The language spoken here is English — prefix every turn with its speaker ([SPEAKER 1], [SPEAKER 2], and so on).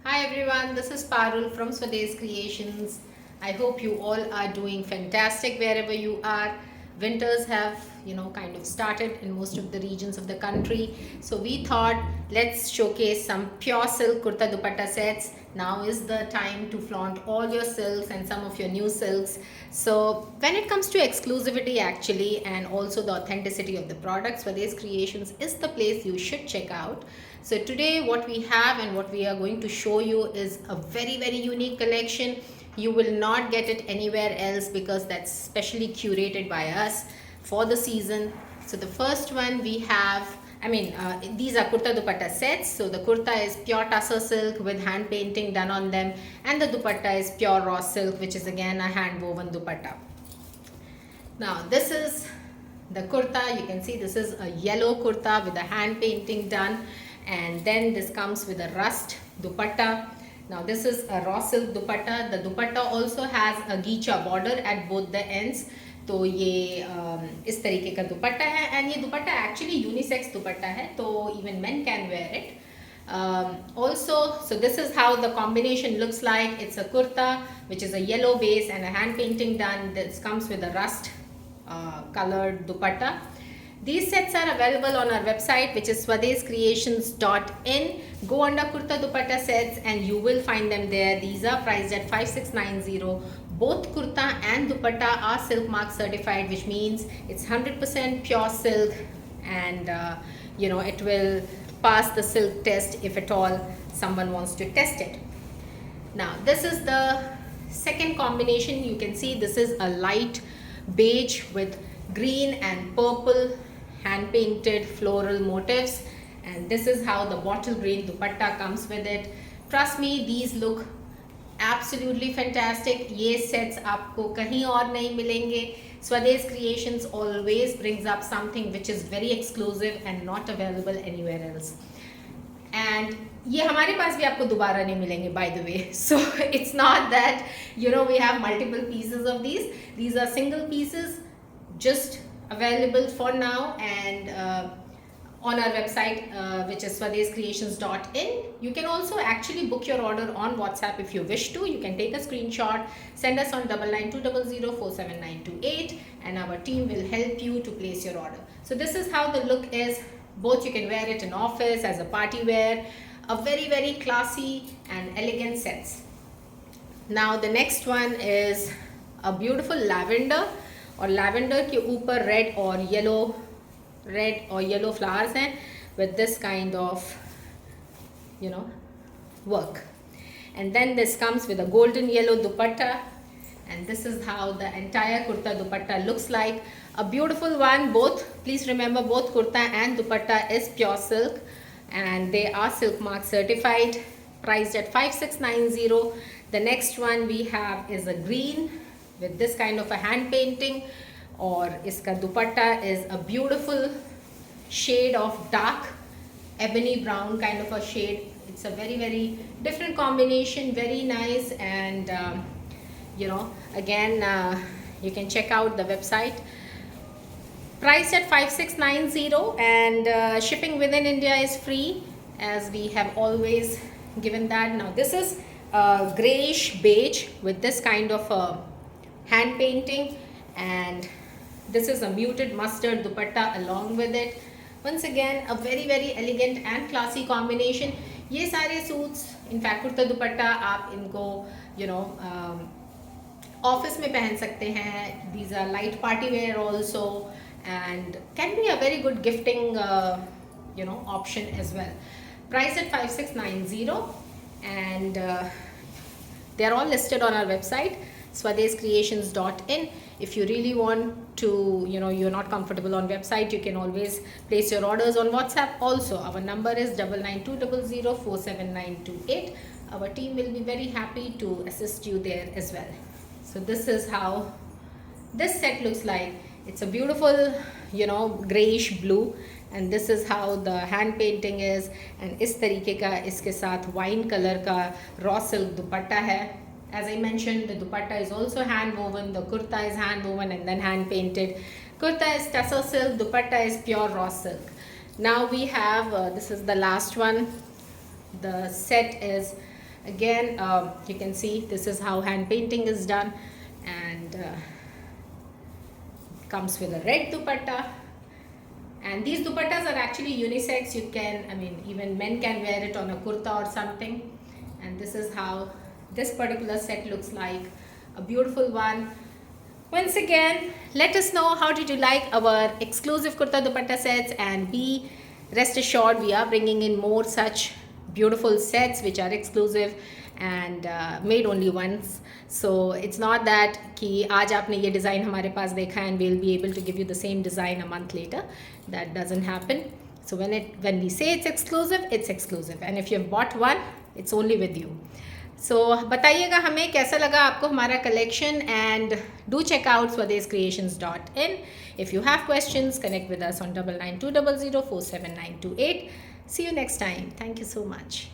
[SPEAKER 1] Hi everyone, this is Parul from Swades Creations. I hope you all are doing fantastic wherever you are. Winters have, kind of started in most of the regions of the country. So we thought let's showcase some pure silk kurta dupatta sets. Now is the time to flaunt all your silks and some of your new silks. So when it comes to exclusivity actually and also the authenticity of the products, Swades Creations is the place you should check out. So today what we have and what we are going to show you is a very unique collection. You will not get it anywhere else because that's specially curated by us for the season. So the first one we have, these are kurta dupatta sets. So the kurta is pure tussar silk with hand painting done on them, and the dupatta is pure raw silk, which is again a hand woven dupatta. Now this is the kurta. You can see this is a yellow kurta with a hand painting done, and then this comes with a rust dupatta. Now this is a raw silk dupatta. The dupatta also has a गीचा border at both the ends. तो ये इस तरीके का दुपट्टा है, and ये दुपट्टा actually unisex दुपट्टा है, तो even men can wear it. Also, so this is how the combination looks like. It's a kurta which is a yellow base and a hand painting done. This comes with a rust colored dupatta. These sets are available on our website, which is swadescreations.in. Go under kurta dupatta sets and you will find them there. These are priced at 5690. Both kurta and dupatta are silk mark certified, which means it's 100% pure silk, and it will pass the silk test if at all someone wants to test it. Now this is the second combination. You can see this is a light beige with green and purple hand painted floral motifs, and this is how the bottle green dupatta comes with it. Trust me, these look absolutely fantastic. ये sets आपको कहीं और नहीं मिलेंगे. Swades Creations always brings up something which is very exclusive and not available anywhere else. And ये हमारे पास भी आपको दोबारा नहीं मिलेंगे, by the way. So it's not that we have multiple pieces of these are single pieces just available for now, and on our website, which is swadescreations.in. You can also actually book your order on WhatsApp if you wish to. You can take a screenshot, send us on 9920047928, and our team will help you to place your order. So this is how the look is. Both you can wear it in office as a party wear. A very classy and elegant sets. Now the next one is a beautiful lavender, और lavender के ऊपर red और yellow flowers हैं with this kind of work. And then this comes with a golden yellow dupatta, and this is how the entire kurta dupatta looks like. A beautiful one. Both, please remember, both kurta and dupatta is pure silk, and they are silk mark certified, priced at 5690. The next one we have is a green with this kind of a hand painting, or iska dupatta is a beautiful shade of dark ebony brown kind of a shade. It's a very different combination, very nice, and again you can check out the website. Priced at 5690, and shipping within India is free, as we have always given that. Now this is grayish beige with this kind of hand painting, and this is a muted mustard dupatta along with it. Once again, a very elegant and classy combination. ये सारे suits, in fact kurta दुपट्टा आप इनको office में पहन सकते हैं. These are light party wear also, and can be a very good gifting option as well. Priced at 5690, and they are all listed on our website, swadescreations.in. If you really want to, you're not comfortable on website, you can always place your orders on WhatsApp also. Our number is 9920047928. Our team will be very happy to assist you there as well. So this is how this set looks like. It's a beautiful grayish blue, and this is how the hand painting is, and इस तरीके का इसके साथ wine color का raw silk dupatta है. As I mentioned, the dupatta is also hand woven, the kurta is hand woven and then hand painted. Kurta is tussar silk, dupatta is pure raw silk. Now we have, this is the last one. The set is Again, you can see this is how hand painting is done, and comes with a red dupatta. And these dupattas are actually unisex. You can, I mean, even men can wear it on a kurta or something. And this is how this particular set looks like. A beautiful one. Once again, let us know how did you like our exclusive kurta dupatta sets, and be rest assured we are bringing in more such beautiful sets which are exclusive and made only once. So it's not that कि आज आपने ये design हमारे पास देखा and we'll be able to give you the same design a month later. That doesn't happen. So when we say it's exclusive, and if you've bought one, it's only with you. So बताइएगा हमें कैसा लगा आपको हमारा collection, and do check out swadescreations.in. If you have questions, connect with us on 9920047928. See you next time. Thank you so much.